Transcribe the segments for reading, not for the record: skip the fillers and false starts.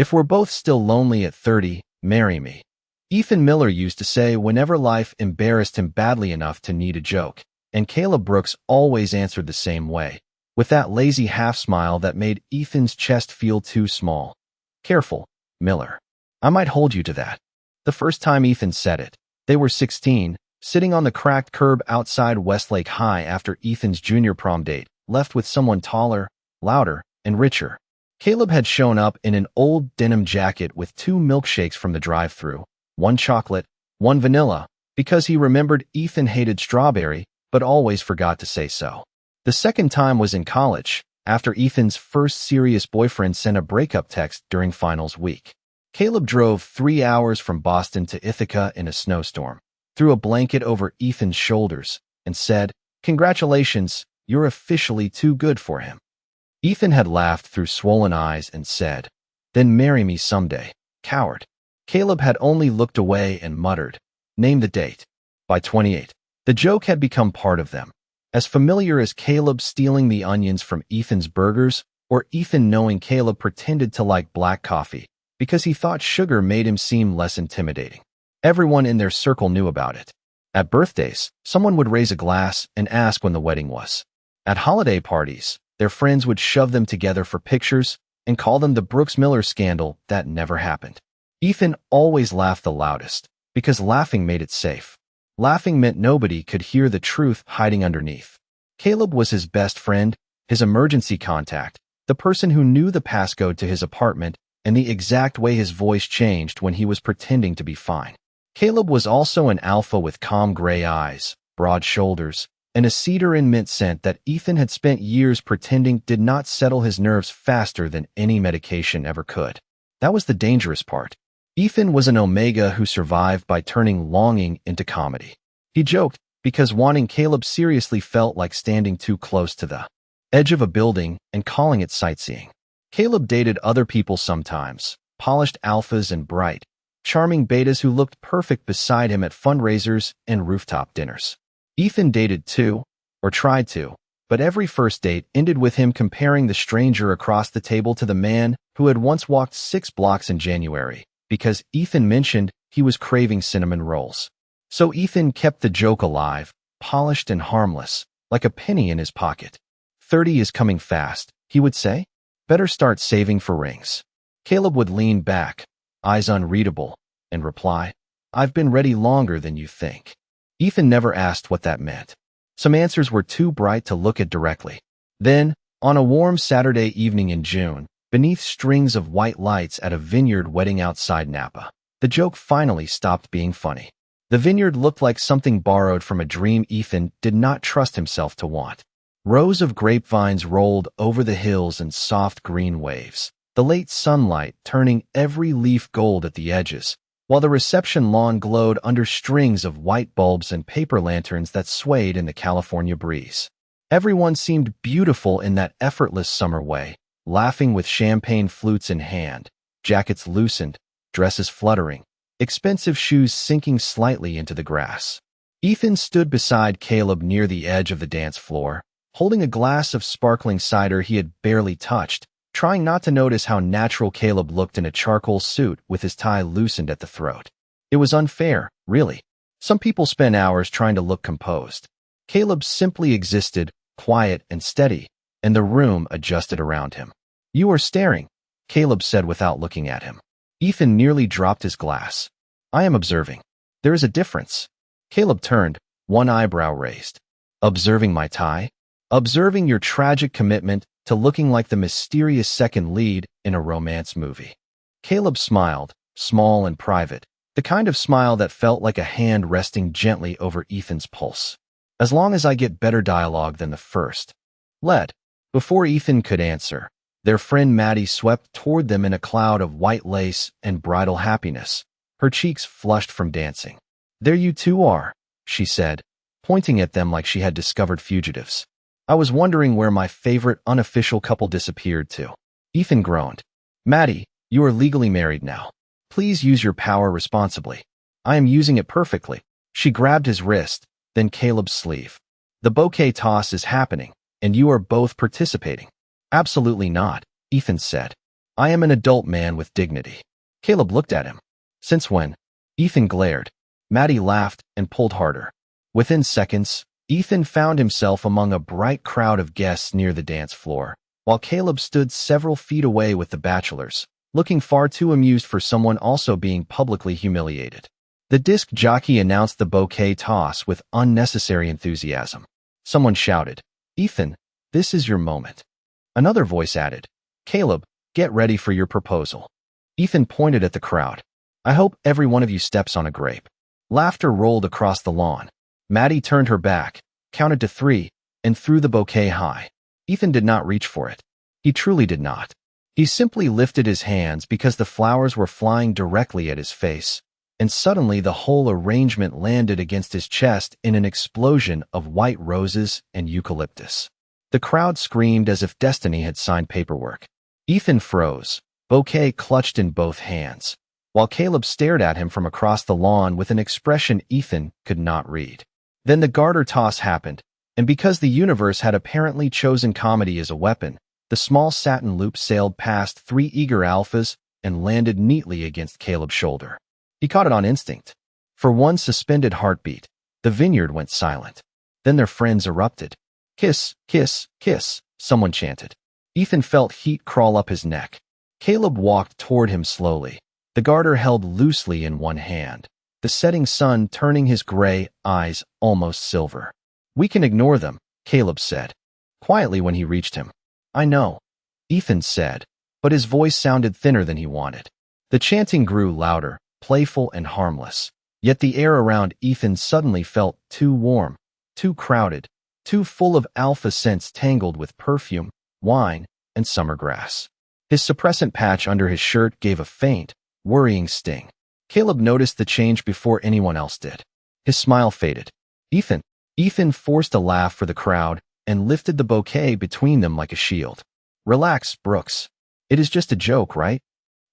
If we're both still lonely at 30, marry me. Ethan Miller used to say whenever life embarrassed him badly enough to need a joke, and Caleb Brooks always answered the same way, with that lazy half-smile that made Ethan's chest feel too small. Careful, Miller. I might hold you to that. The first time Ethan said it, they were 16, sitting on the cracked curb outside Westlake High after Ethan's junior prom date, left with someone taller, louder, and richer. Caleb had shown up in an old denim jacket with 2 milkshakes from the drive-thru, 1 chocolate, 1 vanilla, because he remembered Ethan hated strawberry, but always forgot to say so. The second time was in college, after Ethan's first serious boyfriend sent a breakup text during finals week. Caleb drove 3 hours from Boston to Ithaca in a snowstorm, threw a blanket over Ethan's shoulders, and said, "Congratulations, you're officially too good for him." Ethan had laughed through swollen eyes and said, "Then marry me someday, coward." Caleb had only looked away and muttered, "Name the date." By 28, the joke had become part of them, as familiar as Caleb stealing the onions from Ethan's burgers, or Ethan knowing Caleb pretended to like black coffee because he thought sugar made him seem less intimidating. Everyone in their circle knew about it. At birthdays, someone would raise a glass and ask when the wedding was. At holiday parties, their friends would shove them together for pictures and call them the Brooks-Miller scandal that never happened. Ethan always laughed the loudest, because laughing made it safe. Laughing meant nobody could hear the truth hiding underneath. Caleb was his best friend, his emergency contact, the person who knew the passcode to his apartment and the exact way his voice changed when he was pretending to be fine. Caleb was also an alpha with calm gray eyes, broad shoulders, and a cedar and mint scent that Ethan had spent years pretending did not settle his nerves faster than any medication ever could. That was the dangerous part. Ethan was an omega who survived by turning longing into comedy. He joked because wanting Caleb seriously felt like standing too close to the edge of a building and calling it sightseeing. Caleb dated other people sometimes, polished alphas and bright, charming betas who looked perfect beside him at fundraisers and rooftop dinners. Ethan dated too, or tried to, but every first date ended with him comparing the stranger across the table to the man who had once walked 6 blocks in January, because Ethan mentioned he was craving cinnamon rolls. So Ethan kept the joke alive, polished and harmless, like a penny in his pocket. 30 is coming fast, he would say. Better start saving for rings. Caleb would lean back, eyes unreadable, and reply, "I've been ready longer than you think." Ethan never asked what that meant. Some answers were too bright to look at directly. Then, on a warm Saturday evening in June, beneath strings of white lights at a vineyard wedding outside Napa, the joke finally stopped being funny. The vineyard looked like something borrowed from a dream Ethan did not trust himself to want. Rows of grapevines rolled over the hills in soft green waves, the late sunlight turning every leaf gold at the edges, while the reception lawn glowed under strings of white bulbs and paper lanterns that swayed in the California breeze. Everyone seemed beautiful in that effortless summer way, laughing with champagne flutes in hand, jackets loosened, dresses fluttering, expensive shoes sinking slightly into the grass. Ethan stood beside Caleb near the edge of the dance floor, holding a glass of sparkling cider he had barely touched, trying not to notice how natural Caleb looked in a charcoal suit with his tie loosened at the throat. It was unfair, really. Some people spent hours trying to look composed. Caleb simply existed, quiet and steady, and the room adjusted around him. "You are staring," Caleb said without looking at him. Ethan nearly dropped his glass. "I am observing. There is a difference." Caleb turned, one eyebrow raised. "Observing my tie? Observing your tragic commitment to looking like the mysterious second lead in a romance movie." Caleb smiled, small and private, the kind of smile that felt like a hand resting gently over Ethan's pulse. "As long as I get better dialogue than the first." Before Ethan could answer, their friend Maddie swept toward them in a cloud of white lace and bridal happiness, her cheeks flushed from dancing. "There you two are," she said, pointing at them like she had discovered fugitives. "I was wondering where my favorite unofficial couple disappeared to." Ethan groaned. "Maddie, you are legally married now. Please use your power responsibly." "I am using it perfectly." She grabbed his wrist, then Caleb's sleeve. "The bouquet toss is happening, and you are both participating." "Absolutely not," Ethan said. I am an adult man with dignity. Caleb looked at him. Since when? Ethan glared. Maddie laughed and pulled harder. Within seconds, Ethan found himself among a bright crowd of guests near the dance floor, while Caleb stood several feet away with the bachelors, looking far too amused for someone also being publicly humiliated. The disc jockey announced the bouquet toss with unnecessary enthusiasm. Someone shouted, "Ethan, this is your moment." Another voice added, "Caleb, get ready for your proposal." Ethan pointed at the crowd. "I hope every one of you steps on a grape." Laughter rolled across the lawn. Maddie turned her back, counted to 3, and threw the bouquet high. Ethan did not reach for it. He truly did not. He simply lifted his hands because the flowers were flying directly at his face, and suddenly the whole arrangement landed against his chest in an explosion of white roses and eucalyptus. The crowd screamed as if destiny had signed paperwork. Ethan froze, bouquet clutched in both hands, while Caleb stared at him from across the lawn with an expression Ethan could not read. Then the garter toss happened, and because the universe had apparently chosen comedy as a weapon, the small satin loop sailed past 3 eager alphas and landed neatly against Caleb's shoulder. He caught it on instinct. For one suspended heartbeat, the vineyard went silent. Then their friends erupted. "Kiss, kiss, kiss," someone chanted. Ethan felt heat crawl up his neck. Caleb walked toward him slowly, the garter held loosely in one hand, the setting sun turning his gray eyes almost silver. "We can ignore them," Caleb said, quietly when he reached him. "I know," Ethan said, but his voice sounded thinner than he wanted. The chanting grew louder, playful and harmless, yet the air around Ethan suddenly felt too warm, too crowded, too full of alpha scents tangled with perfume, wine, and summer grass. His suppressant patch under his shirt gave a faint, worrying sting. Caleb noticed the change before anyone else did. His smile faded. Ethan forced a laugh for the crowd and lifted the bouquet between them like a shield. "Relax, Brooks. It is just a joke, right?"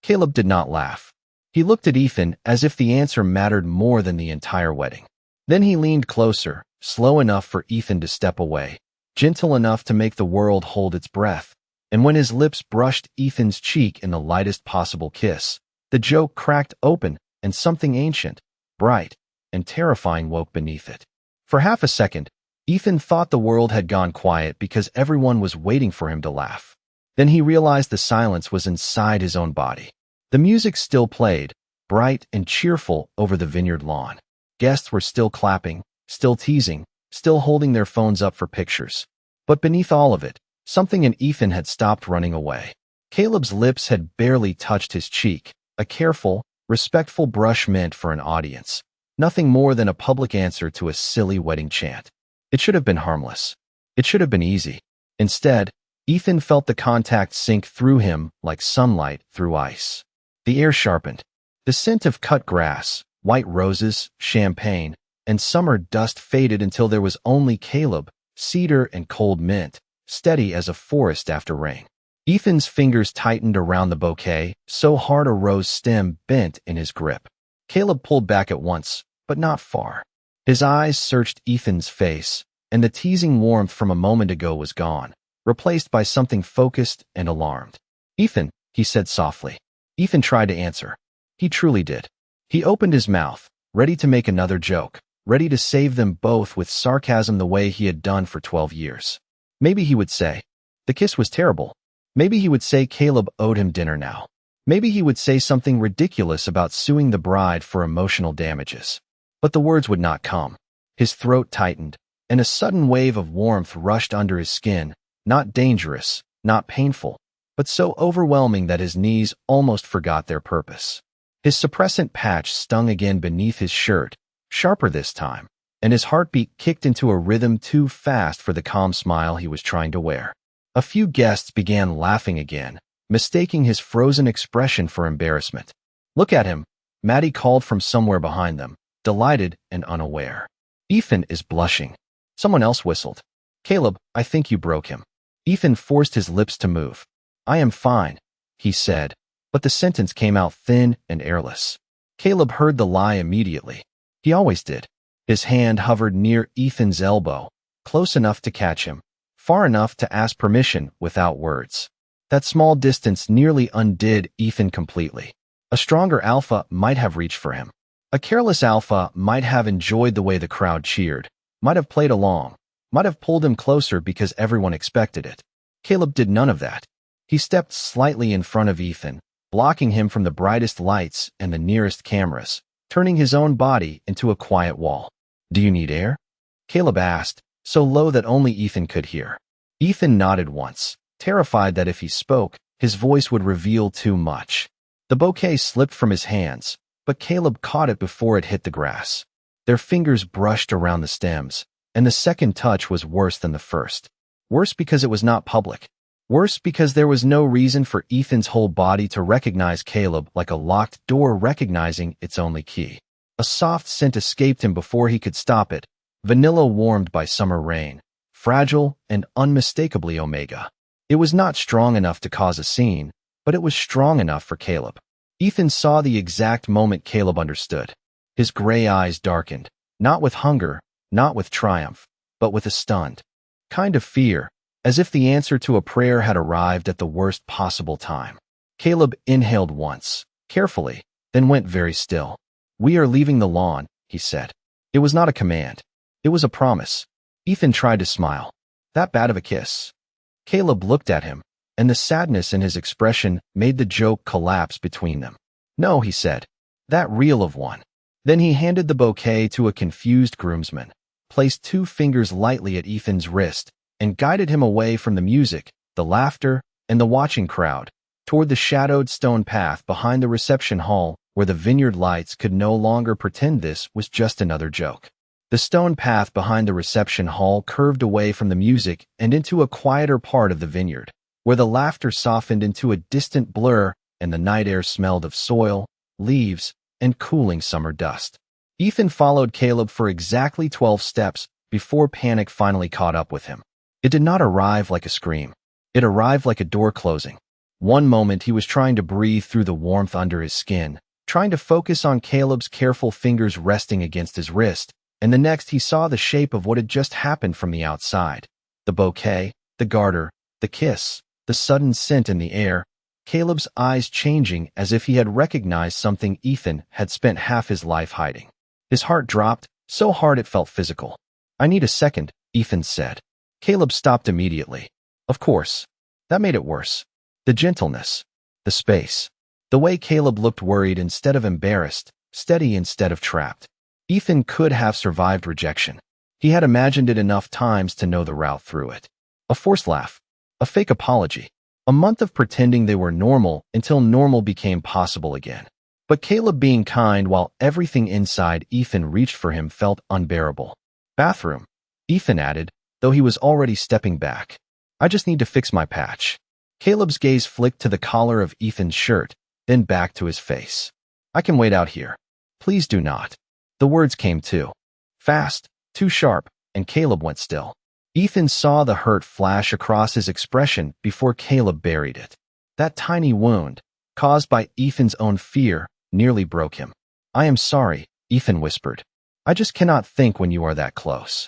Caleb did not laugh. He looked at Ethan as if the answer mattered more than the entire wedding. Then he leaned closer, slow enough for Ethan to step away, gentle enough to make the world hold its breath, and when his lips brushed Ethan's cheek in the lightest possible kiss, the joke cracked open and something ancient, bright, and terrifying woke beneath it. For half a second, Ethan thought the world had gone quiet because everyone was waiting for him to laugh. Then he realized the silence was inside his own body. The music still played, bright and cheerful over the vineyard lawn. Guests were still clapping, still teasing, still holding their phones up for pictures. But beneath all of it, something in Ethan had stopped running away. Caleb's lips had barely touched his cheek, a careful, respectful brush meant for an audience. Nothing more than a public answer to a silly wedding chant. It should have been harmless. It should have been easy. Instead, Ethan felt the contact sink through him like sunlight through ice. The air sharpened. The scent of cut grass, white roses, champagne, and summer dust faded until there was only Caleb, cedar and cold mint, steady as a forest after rain. Ethan's fingers tightened around the bouquet, so hard a rose stem bent in his grip. Caleb pulled back at once, but not far. His eyes searched Ethan's face, and the teasing warmth from a moment ago was gone, replaced by something focused and alarmed. "Ethan," he said softly. Ethan tried to answer. He truly did. He opened his mouth, ready to make another joke, ready to save them both with sarcasm the way he had done for 12 years. Maybe he would say, the kiss was terrible. Maybe he would say Caleb owed him dinner now. Maybe he would say something ridiculous about suing the bride for emotional damages. But the words would not come. His throat tightened, and a sudden wave of warmth rushed under his skin, not dangerous, not painful, but so overwhelming that his knees almost forgot their purpose. His suppressant patch stung again beneath his shirt, sharper this time, and his heartbeat kicked into a rhythm too fast for the calm smile he was trying to wear. A few guests began laughing again, mistaking his frozen expression for embarrassment. "Look at him," Maddie called from somewhere behind them, delighted and unaware. "Ethan is blushing." Someone else whistled. "Caleb, I think you broke him." Ethan forced his lips to move. "I am fine," he said, but the sentence came out thin and airless. Caleb heard the lie immediately. He always did. His hand hovered near Ethan's elbow, close enough to catch him, far enough to ask permission without words. That small distance nearly undid Ethan completely. A stronger alpha might have reached for him. A careless alpha might have enjoyed the way the crowd cheered, might have played along, might have pulled him closer because everyone expected it. Caleb did none of that. He stepped slightly in front of Ethan, blocking him from the brightest lights and the nearest cameras, turning his own body into a quiet wall. "Do you need air?" Caleb asked, so low that only Ethan could hear. Ethan nodded once, terrified that if he spoke, his voice would reveal too much. The bouquet slipped from his hands, but Caleb caught it before it hit the grass. Their fingers brushed around the stems, and the second touch was worse than the first. Worse because it was not public. Worse because there was no reason for Ethan's whole body to recognize Caleb like a locked door recognizing its only key. A soft scent escaped him before he could stop it, vanilla warmed by summer rain, fragile and unmistakably Omega. It was not strong enough to cause a scene, but it was strong enough for Caleb. Ethan saw the exact moment Caleb understood. His gray eyes darkened, not with hunger, not with triumph, but with a stunned kind of fear, as if the answer to a prayer had arrived at the worst possible time. Caleb inhaled once, carefully, then went very still. "We are leaving the lawn," he said. It was not a command. It was a promise. Ethan tried to smile. "That bad of a kiss?" Caleb looked at him, and the sadness in his expression made the joke collapse between them. "No," he said. "That real of one." Then he handed the bouquet to a confused groomsman, placed 2 fingers lightly at Ethan's wrist, and guided him away from the music, the laughter, and the watching crowd, toward the shadowed stone path behind the reception hall where the vineyard lights could no longer pretend this was just another joke. The stone path behind the reception hall curved away from the music and into a quieter part of the vineyard, where the laughter softened into a distant blur and the night air smelled of soil, leaves, and cooling summer dust. Ethan followed Caleb for exactly 12 steps before panic finally caught up with him. It did not arrive like a scream. It arrived like a door closing. One moment he was trying to breathe through the warmth under his skin, trying to focus on Caleb's careful fingers resting against his wrist, and the next he saw the shape of what had just happened from the outside. The bouquet, the garter, the kiss, the sudden scent in the air, Caleb's eyes changing as if he had recognized something Ethan had spent half his life hiding. His heart dropped, so hard it felt physical. "I need a second," Ethan said. Caleb stopped immediately. Of course. That made it worse. The gentleness. The space. The way Caleb looked worried instead of embarrassed, steady instead of trapped. Ethan could have survived rejection. He had imagined it enough times to know the route through it. A forced laugh. A fake apology. A month of pretending they were normal until normal became possible again. But Caleb being kind while everything inside Ethan reached for him felt unbearable. "Bathroom," Ethan added, though he was already stepping back. "I just need to fix my patch." Caleb's gaze flicked to the collar of Ethan's shirt, then back to his face. "I can wait out here. Please do not." The words came too fast, too sharp, and Caleb went still. Ethan saw the hurt flash across his expression before Caleb buried it. That tiny wound, caused by Ethan's own fear, nearly broke him. "I am sorry," Ethan whispered. "I just cannot think when you are that close."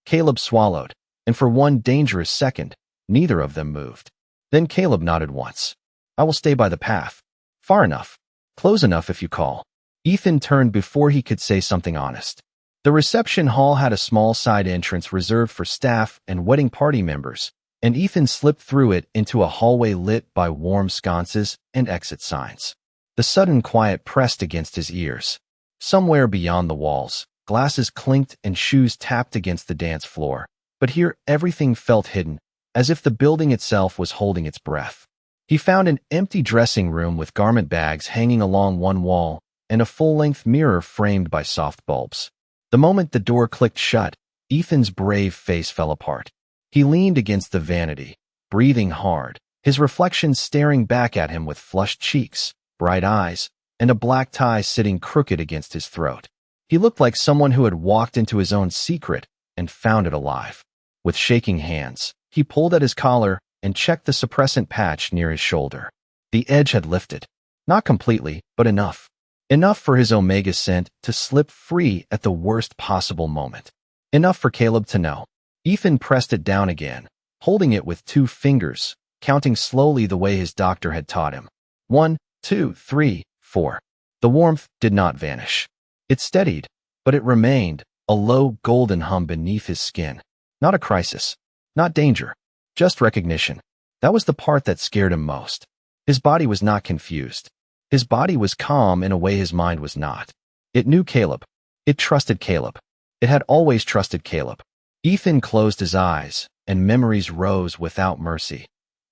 Caleb swallowed, and for one dangerous second, neither of them moved. Then Caleb nodded once. "I will stay by the path. Far enough. Close enough if you call." Ethan turned before he could say something honest. The reception hall had a small side entrance reserved for staff and wedding party members, and Ethan slipped through it into a hallway lit by warm sconces and exit signs. The sudden quiet pressed against his ears. Somewhere beyond the walls, glasses clinked and shoes tapped against the dance floor, but here everything felt hidden, as if the building itself was holding its breath. He found an empty dressing room with garment bags hanging along one wall and a full-length mirror framed by soft bulbs. The moment the door clicked shut, Ethan's brave face fell apart. He leaned against the vanity, breathing hard, his reflection staring back at him with flushed cheeks, bright eyes, and a black tie sitting crooked against his throat. He looked like someone who had walked into his own secret and found it alive. With shaking hands, he pulled at his collar and checked the suppressant patch near his shoulder. The edge had lifted. Not completely, but enough. Enough for his Omega scent to slip free at the worst possible moment. Enough for Caleb to know. Ethan pressed it down again, holding it with 2 fingers, counting slowly the way his doctor had taught him. 1, 2, 3, 4. The warmth did not vanish. It steadied, but it remained, a low golden hum beneath his skin. Not a crisis. Not danger. Just recognition. That was the part that scared him most. His body was not confused. His body was calm in a way his mind was not. It knew Caleb. It trusted Caleb. It had always trusted Caleb. Ethan closed his eyes, and memories rose without mercy.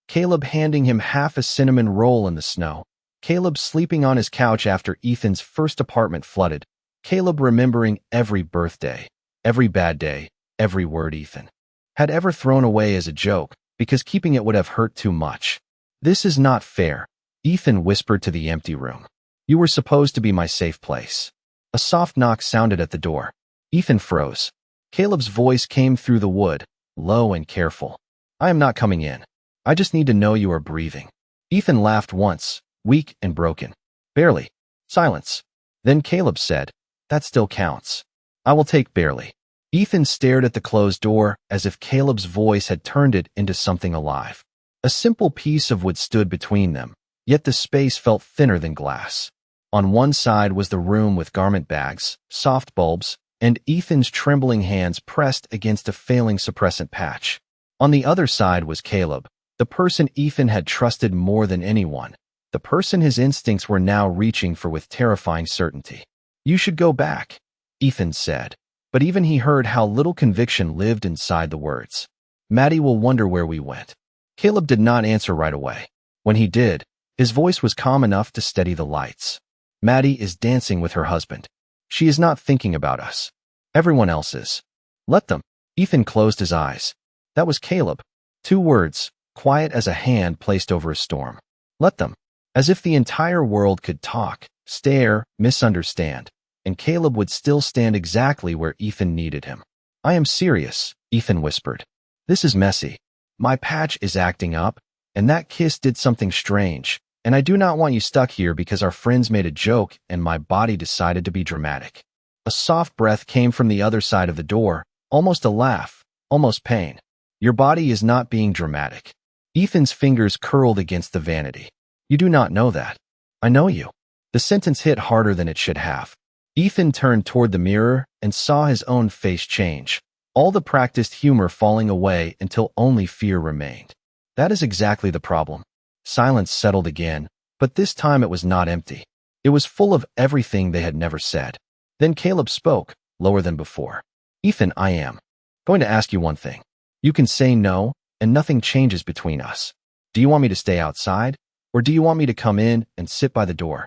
Caleb handing him half a cinnamon roll in the snow. Caleb sleeping on his couch after Ethan's first apartment flooded. Caleb remembering every birthday, every bad day, every word Ethan had ever thrown away as a joke, because keeping it would have hurt too much. This is not fair, Ethan whispered to the empty room. You were supposed to be my safe place. A soft knock sounded at the door. Ethan froze. Caleb's voice came through the wood, low and careful. I am not coming in. I just need to know you are breathing. Ethan laughed once, weak and broken. Barely. Silence. Then Caleb said, that still counts. I will take barely. Ethan stared at the closed door as if Caleb's voice had turned it into something alive. A simple piece of wood stood between them, yet the space felt thinner than glass. On one side was the room with garment bags, soft bulbs, and Ethan's trembling hands pressed against a failing suppressant patch. On the other side was Caleb, the person Ethan had trusted more than anyone, the person his instincts were now reaching for with terrifying certainty. You should go back, Ethan said, but even he heard how little conviction lived inside the words. Maddie will wonder where we went. Caleb did not answer right away. When he did, his voice was calm enough to steady the lights. Maddie is dancing with her husband. She is not thinking about us. Everyone else is. Let them. Ethan closed his eyes. That was Caleb. 2 words, quiet as a hand placed over a storm. Let them. As if the entire world could talk, stare, misunderstand, and Caleb would still stand exactly where Ethan needed him. I am serious, Ethan whispered. This is messy. My patch is acting up, and that kiss did something strange, and I do not want you stuck here because our friends made a joke and my body decided to be dramatic. A soft breath came from the other side of the door, almost a laugh, almost pain. Your body is not being dramatic. Ethan's fingers curled against the vanity. You do not know that. I know you. The sentence hit harder than it should have. Ethan turned toward the mirror and saw his own face change, all the practiced humor falling away until only fear remained. That is exactly the problem. Silence settled again, but this time it was not empty. It was full of everything they had never said. Then Caleb spoke, lower than before. Ethan, I am going to ask you one thing. You can say no, and nothing changes between us. Do you want me to stay outside, or do you want me to come in and sit by the door?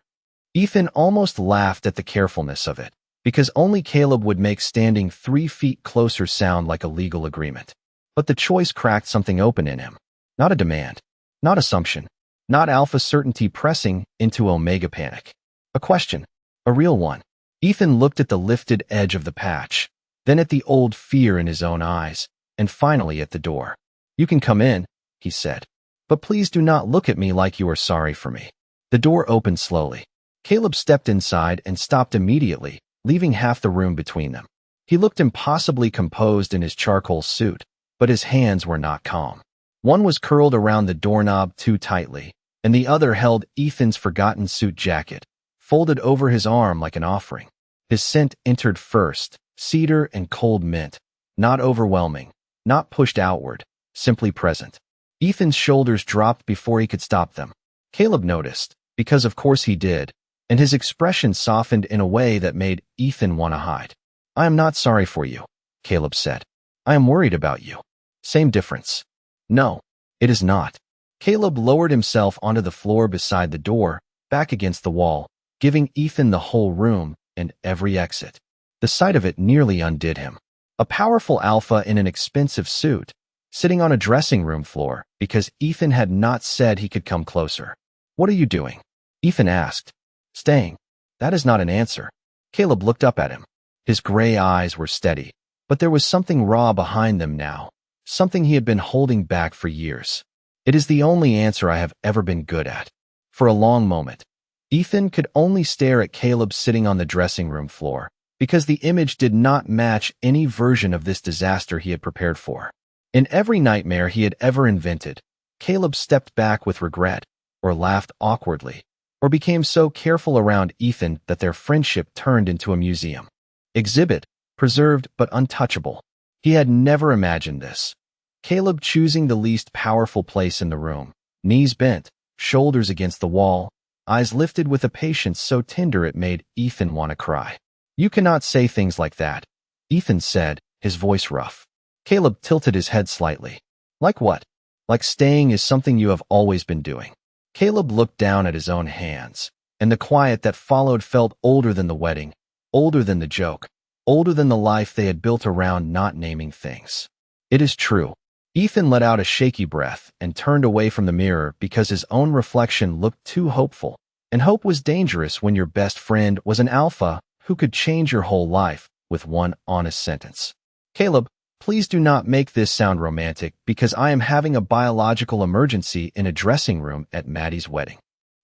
Ethan almost laughed at the carefulness of it, because only Caleb would make standing 3 feet closer sound like a legal agreement. But the choice cracked something open in him. Not a demand, not assumption, not alpha certainty pressing into omega panic. A question, a real one. Ethan looked at the lifted edge of the patch, then at the old fear in his own eyes, and finally at the door. You can come in, he said, but please do not look at me like you are sorry for me. The door opened slowly. Caleb stepped inside and stopped immediately, leaving half the room between them. He looked impossibly composed in his charcoal suit, but his hands were not calm. One was curled around the doorknob too tightly, and the other held Ethan's forgotten suit jacket, folded over his arm like an offering. His scent entered first, cedar and cold mint, not overwhelming, not pushed outward, simply present. Ethan's shoulders dropped before he could stop them. Caleb noticed, because of course he did, and his expression softened in a way that made Ethan want to hide. I am not sorry for you, Caleb said. I am worried about you. Same difference. No, it is not. Caleb lowered himself onto the floor beside the door, back against the wall, giving Ethan the whole room and every exit. The sight of it nearly undid him. A powerful alpha in an expensive suit, sitting on a dressing room floor because Ethan had not said he could come closer. What are you doing? Ethan asked. Staying. That is not an answer. Caleb looked up at him. His gray eyes were steady, but there was something raw behind them now, something he had been holding back for years. It is the only answer I have ever been good at. For a long moment, Ethan could only stare at Caleb sitting on the dressing room floor, because the image did not match any version of this disaster he had prepared for. In every nightmare he had ever invented, Caleb stepped back with regret, or laughed awkwardly, or became so careful around Ethan that their friendship turned into a museum. Exhibit, preserved but untouchable. He had never imagined this. Caleb choosing the least powerful place in the room, knees bent, shoulders against the wall, eyes lifted with a patience so tender it made Ethan want to cry. "You cannot say things like that," Ethan said, his voice rough. Caleb tilted his head slightly. "Like what?" "Like staying is something you have always been doing." Caleb looked down at his own hands, and the quiet that followed felt older than the wedding, older than the joke, older than the life they had built around not naming things. "It is true." Ethan let out a shaky breath and turned away from the mirror because his own reflection looked too hopeful, and hope was dangerous when your best friend was an alpha who could change your whole life with one honest sentence. "Caleb, please do not make this sound romantic because I am having a biological emergency in a dressing room at Maddie's wedding."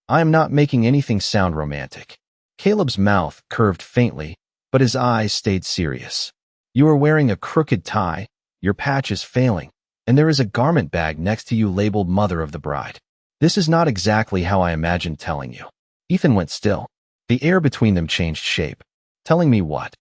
"I am not making anything sound romantic." Caleb's mouth curved faintly, but his eyes stayed serious. "You are wearing a crooked tie, your patch is failing, and there is a garment bag next to you labeled Mother of the Bride. This is not exactly how I imagined telling you." Ethan went still. The air between them changed shape. "Telling me what?"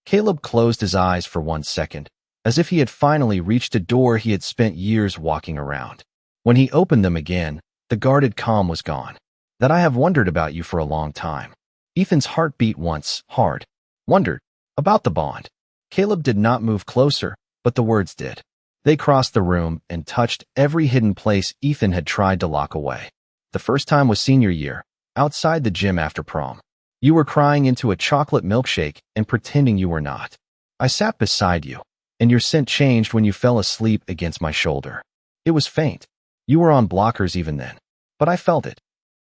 Caleb closed his eyes for 1 second, as if he had finally reached a door he had spent years walking around. When he opened them again, the guarded calm was gone. "That I have wondered about you for a long time." Ethan's heart beat once, hard. Wondered. About the bond. Caleb did not move closer, but the words did. They crossed the room and touched every hidden place Ethan had tried to lock away. The first time was senior year, outside the gym after prom. You were crying into a chocolate milkshake and pretending you were not. I sat beside you, and your scent changed when you fell asleep against my shoulder. It was faint. You were on blockers even then, but I felt it.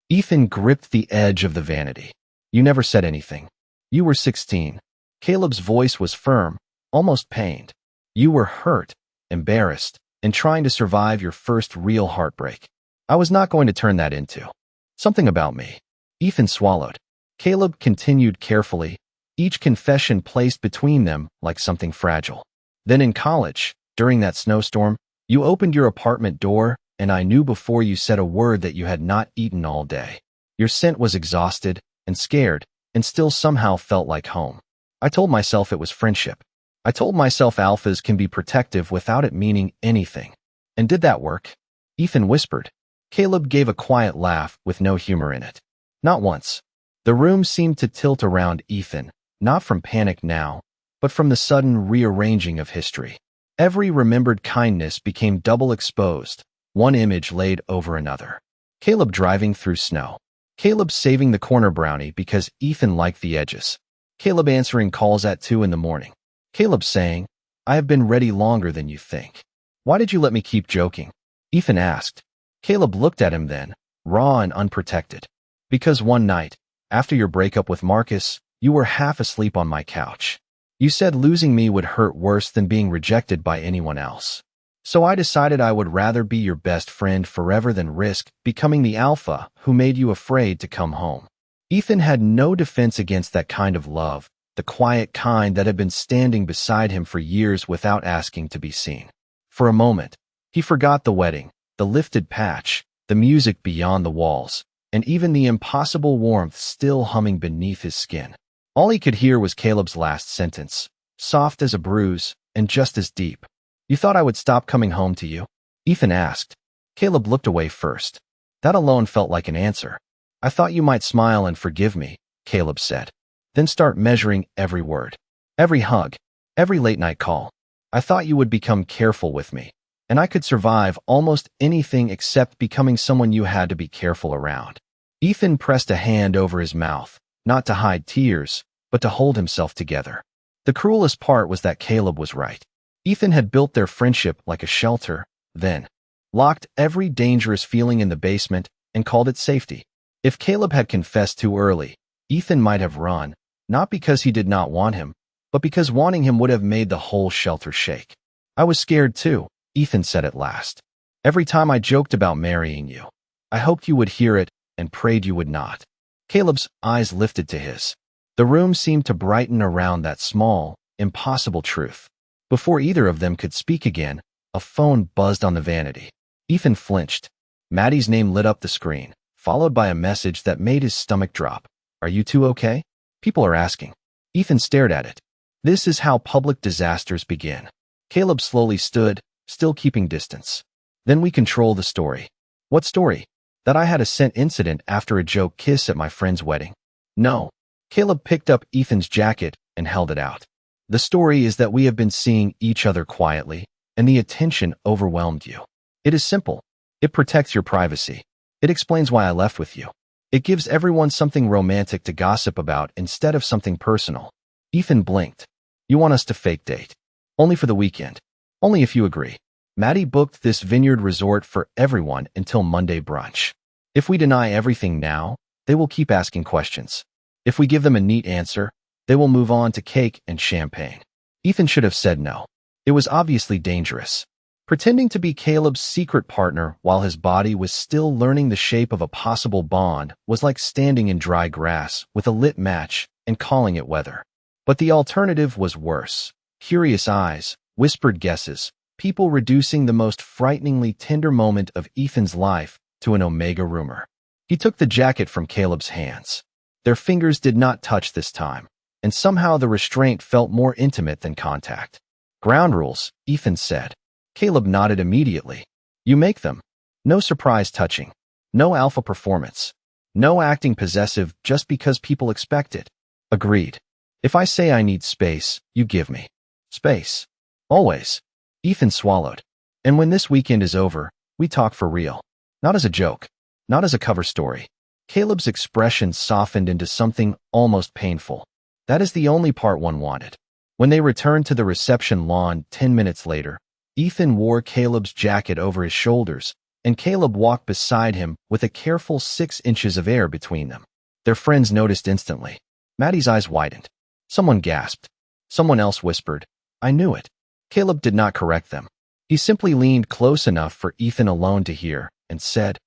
Ethan gripped the edge of the vanity. You never said anything. You were 16. Caleb's voice was firm, almost pained. You were hurt, embarrassed, and trying to survive your first real heartbreak. I was not going to turn that into something about me. Ethan swallowed. Caleb continued carefully, each confession placed between them like something fragile. Then in college, during that snowstorm, you opened your apartment door, and I knew before you said a word that you had not eaten all day. Your scent was exhausted and scared, and still somehow felt like home. I told myself it was friendship. I told myself alphas can be protective without it meaning anything. And did that work? Ethan whispered. Caleb gave a quiet laugh with no humor in it. Not once. The room seemed to tilt around Ethan, not from panic now, but from the sudden rearranging of history. Every remembered kindness became double exposed, one image laid over another. Caleb driving through snow. Caleb saving the corner brownie because Ethan liked the edges. Caleb answering calls at 2 in the morning. Caleb saying, I have been ready longer than you think. Why did you let me keep joking? Ethan asked. Caleb looked at him then, raw and unprotected. Because one night, after your breakup with Marcus, you were half asleep on my couch. You said losing me would hurt worse than being rejected by anyone else. So I decided I would rather be your best friend forever than risk becoming the alpha who made you afraid to come home. Ethan had no defense against that kind of love, the quiet kind that had been standing beside him for years without asking to be seen. For a moment, he forgot the wedding, the lifted patch, the music beyond the walls, and even the impossible warmth still humming beneath his skin. All he could hear was Caleb's last sentence, soft as a bruise and just as deep. You thought I would stop coming home to you? Ethan asked. Caleb looked away first. That alone felt like an answer. I thought you might smile and forgive me, Caleb said. Then start measuring every word, every hug, every late-night call. I thought you would become careful with me, and I could survive almost anything except becoming someone you had to be careful around. Ethan pressed a hand over his mouth, not to hide tears, but to hold himself together. The cruelest part was that Caleb was right. Ethan had built their friendship like a shelter, then locked every dangerous feeling in the basement and called it safety. If Caleb had confessed too early, Ethan might have run, not because he did not want him, but because wanting him would have made the whole shelter shake. I was scared too, Ethan said at last. Every time I joked about marrying you, I hoped you would hear it and prayed you would not. Caleb's eyes lifted to his. The room seemed to brighten around that small, impossible truth. Before either of them could speak again, a phone buzzed on the vanity. Ethan flinched. Maddie's name lit up the screen, followed by a message that made his stomach drop. Are you two okay? People are asking. Ethan stared at it. This is how public disasters begin. Caleb slowly stood, still keeping distance. Then we control the story. What story? That I had a scent incident after a joke kiss at my friend's wedding. No. Caleb picked up Ethan's jacket and held it out. The story is that we have been seeing each other quietly, and the attention overwhelmed you. It is simple. It protects your privacy. It explains why I left with you. It gives everyone something romantic to gossip about instead of something personal. Ethan blinked. You want us to fake date? Only for the weekend. Only if you agree. Maddie booked this vineyard resort for everyone until Monday brunch. If we deny everything now, they will keep asking questions. If we give them a neat answer, they will move on to cake and champagne. Ethan should have said no. It was obviously dangerous. Pretending to be Caleb's secret partner while his body was still learning the shape of a possible bond was like standing in dry grass with a lit match and calling it weather. But the alternative was worse. Curious eyes, whispered guesses, people reducing the most frighteningly tender moment of Ethan's life to an Omega rumor. He took the jacket from Caleb's hands. Their fingers did not touch this time, and somehow the restraint felt more intimate than contact. Ground rules, Ethan said. Caleb nodded immediately. You make them. No surprise touching. No alpha performance. No acting possessive just because people expect it. Agreed. If I say I need space, you give me space. Always. Ethan swallowed. And when this weekend is over, we talk for real. Not as a joke. Not as a cover story. Caleb's expression softened into something almost painful. That is the only part one wanted. When they returned to the reception lawn 10 minutes later, Ethan wore Caleb's jacket over his shoulders, and Caleb walked beside him with a careful 6 inches of air between them. Their friends noticed instantly. Maddie's eyes widened. Someone gasped. Someone else whispered, I knew it. Caleb did not correct them. He simply leaned close enough for Ethan alone to hear and said,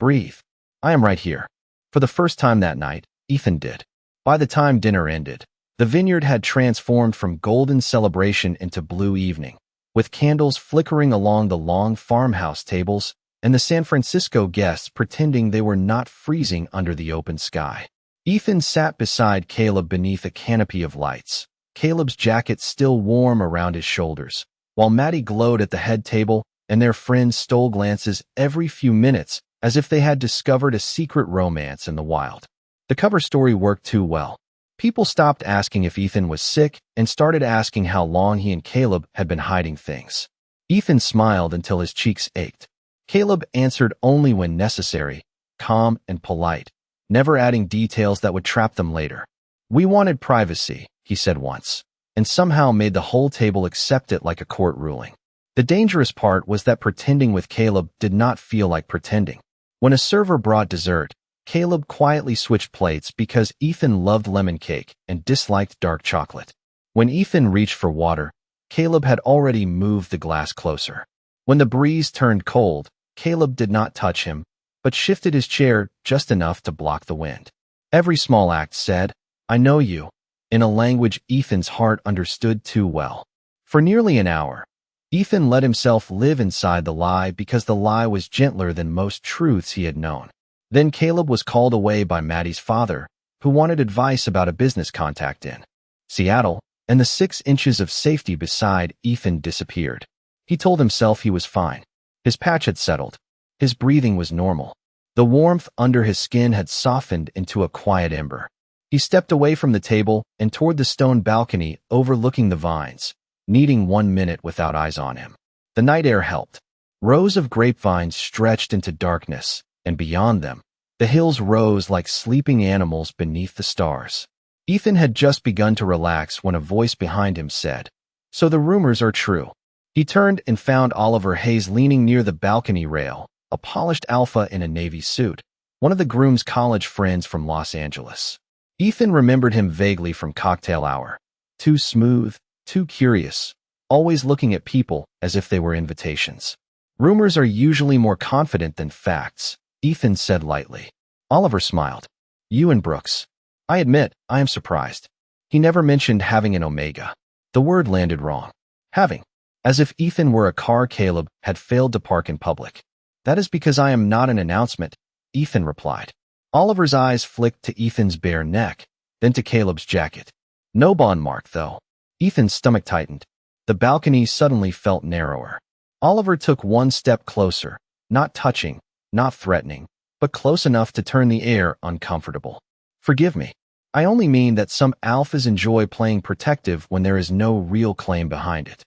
Breathe. I am right here. For the first time that night, Ethan did. By the time dinner ended, the vineyard had transformed from golden celebration into blue evening, with candles flickering along the long farmhouse tables and the San Francisco guests pretending they were not freezing under the open sky. Ethan sat beside Caleb beneath a canopy of lights, Caleb's jacket still warm around his shoulders, while Maddie glowed at the head table and their friends stole glances every few minutes as if they had discovered a secret romance in the wild. The cover story worked too well. People stopped asking if Ethan was sick and started asking how long he and Caleb had been hiding things. Ethan smiled until his cheeks ached. Caleb answered only when necessary, calm and polite, never adding details that would trap them later. We wanted privacy, he said once, and somehow made the whole table accept it like a court ruling. The dangerous part was that pretending with Caleb did not feel like pretending. When a server brought dessert, Caleb quietly switched plates because Ethan loved lemon cake and disliked dark chocolate. When Ethan reached for water, Caleb had already moved the glass closer. When the breeze turned cold, Caleb did not touch him, but shifted his chair just enough to block the wind. Every small act said, I know you, in a language Ethan's heart understood too well. For nearly an hour, Ethan let himself live inside the lie because the lie was gentler than most truths he had known. Then Caleb was called away by Maddie's father, who wanted advice about a business contact in Seattle, and the 6 inches of safety beside Ethan disappeared. He told himself he was fine. His patch had settled. His breathing was normal. The warmth under his skin had softened into a quiet ember. He stepped away from the table and toward the stone balcony overlooking the vines, needing 1 minute without eyes on him. The night air helped. Rows of grapevines stretched into darkness, and beyond them, the hills rose like sleeping animals beneath the stars. Ethan had just begun to relax when a voice behind him said, So the rumors are true. He turned and found Oliver Hayes leaning near the balcony rail, a polished alpha in a navy suit, one of the groom's college friends from Los Angeles. Ethan remembered him vaguely from cocktail hour. Too smooth, too curious, always looking at people as if they were invitations. Rumors are usually more confident than facts, Ethan said lightly. Oliver smiled. You and Brooks. I admit, I am surprised. He never mentioned having an Omega. The word landed wrong. Having. As if Ethan were a car Caleb had failed to park in public. That is because I am not an announcement, Ethan replied. Oliver's eyes flicked to Ethan's bare neck, then to Caleb's jacket. No bond mark, though. Ethan's stomach tightened. The balcony suddenly felt narrower. Oliver took one step closer, not touching, not threatening, but close enough to turn the air uncomfortable. Forgive me. I only mean that some alphas enjoy playing protective when there is no real claim behind it.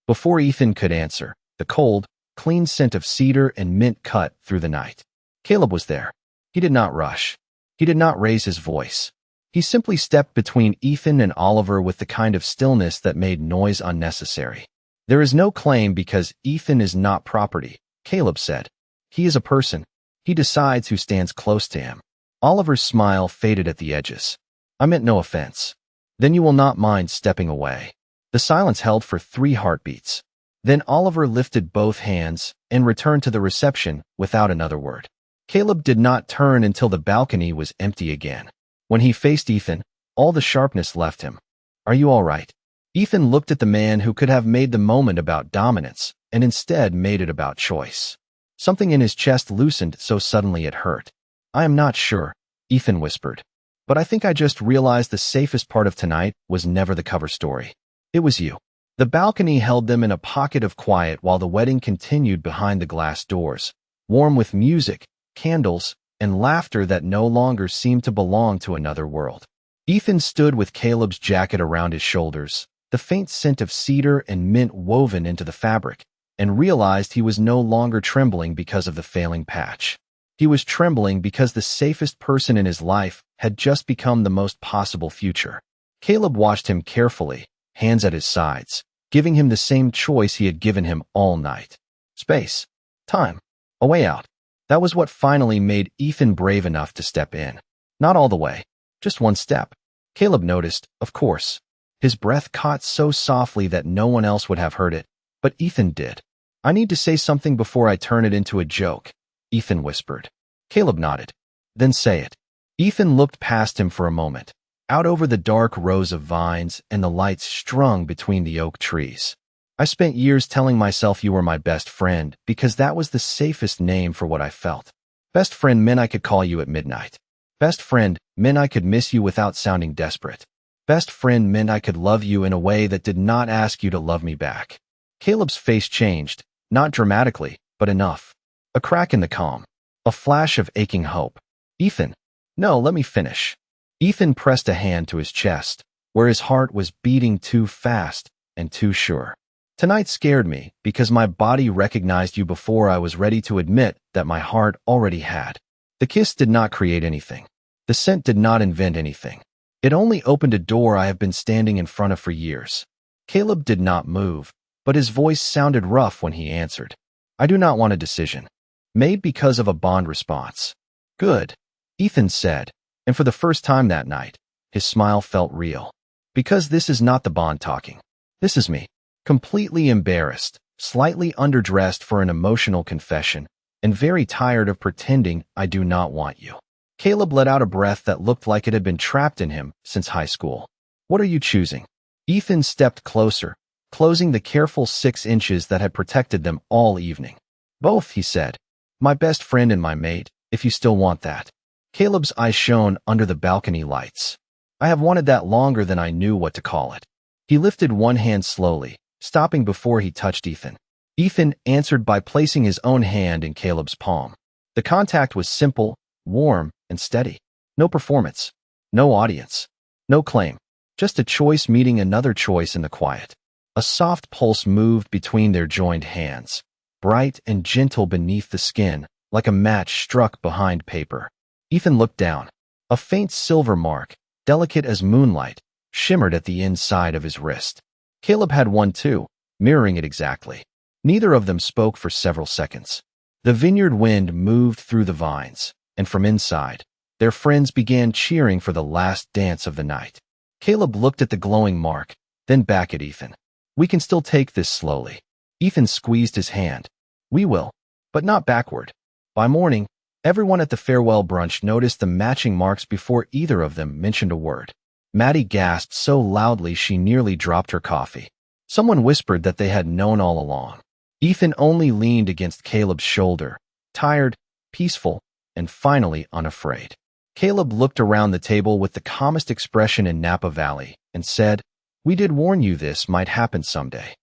Before Ethan could answer, the cold, clean scent of cedar and mint cut through the night. Caleb was there. He did not rush. He did not raise his voice. He simply stepped between Ethan and Oliver with the kind of stillness that made noise unnecessary. There is no claim because Ethan is not property, Caleb said. He is a person. He decides who stands close to him. Oliver's smile faded at the edges. I meant no offense. Then you will not mind stepping away. The silence held for 3 heartbeats. Then Oliver lifted both hands and returned to the reception without another word. Caleb did not turn until the balcony was empty again. When he faced Ethan, all the sharpness left him. Are you all right? Ethan looked at the man who could have made the moment about dominance and instead made it about choice. Something in his chest loosened so suddenly it hurt. I am not sure, Ethan whispered. But I think I just realized the safest part of tonight was never the cover story. It was you. The balcony held them in a pocket of quiet while the wedding continued behind the glass doors, warm with music, candles, and laughter that no longer seemed to belong to another world. Ethan stood with Caleb's jacket around his shoulders, the faint scent of cedar and mint woven into the fabric, and realized he was no longer trembling because of the failing patch. He was trembling because the safest person in his life had just become the most possible future. Caleb watched him carefully, hands at his sides, giving him the same choice he had given him all night. Space. Time. A way out. That was what finally made Ethan brave enough to step in. Not all the way. Just one step. Caleb noticed, of course. His breath caught so softly that no one else would have heard it, but Ethan did. I need to say something before I turn it into a joke, Ethan whispered. Caleb nodded. Then say it. Ethan looked past him for a moment, out over the dark rows of vines and the lights strung between the oak trees. I spent years telling myself you were my best friend because that was the safest name for what I felt. Best friend meant I could call you at midnight. Best friend meant I could miss you without sounding desperate. Best friend meant I could love you in a way that did not ask you to love me back. Caleb's face changed, not dramatically, but enough. A crack in the calm. A flash of aching hope. Ethan. No, let me finish. Ethan pressed a hand to his chest, where his heart was beating too fast and too sure. Tonight scared me because my body recognized you before I was ready to admit that my heart already had. The kiss did not create anything. The scent did not invent anything. It only opened a door I have been standing in front of for years. Caleb did not move, but his voice sounded rough when he answered. I do not want a decision. Made because of a bond response. Good, Ethan said, and for the first time that night, his smile felt real. Because this is not the bond talking. This is me, completely embarrassed, slightly underdressed for an emotional confession, and very tired of pretending I do not want you. Caleb let out a breath that looked like it had been trapped in him since high school. What are you choosing? Ethan stepped closer, closing the careful 6 inches that had protected them all evening. Both, he said. My best friend and my mate, if you still want that. Caleb's eyes shone under the balcony lights. I have wanted that longer than I knew what to call it. He lifted one hand slowly, stopping before he touched Ethan. Ethan answered by placing his own hand in Caleb's palm. The contact was simple, warm, and steady. No performance. No audience. No claim. Just a choice meeting another choice in the quiet. A soft pulse moved between their joined hands, bright and gentle beneath the skin, like a match struck behind paper. Ethan looked down. A faint silver mark, delicate as moonlight, shimmered at the inside of his wrist. Caleb had one too, mirroring it exactly. Neither of them spoke for several seconds. The vineyard wind moved through the vines, and from inside, their friends began cheering for the last dance of the night. Caleb looked at the glowing mark, then back at Ethan. We can still take this slowly. Ethan squeezed his hand. We will, but not backward. By morning, everyone at the farewell brunch noticed the matching marks before either of them mentioned a word. Maddie gasped so loudly she nearly dropped her coffee. Someone whispered that they had known all along. Ethan only leaned against Caleb's shoulder, tired, peaceful, and finally unafraid. Caleb looked around the table with the calmest expression in Napa Valley and said, "We did warn you this might happen someday."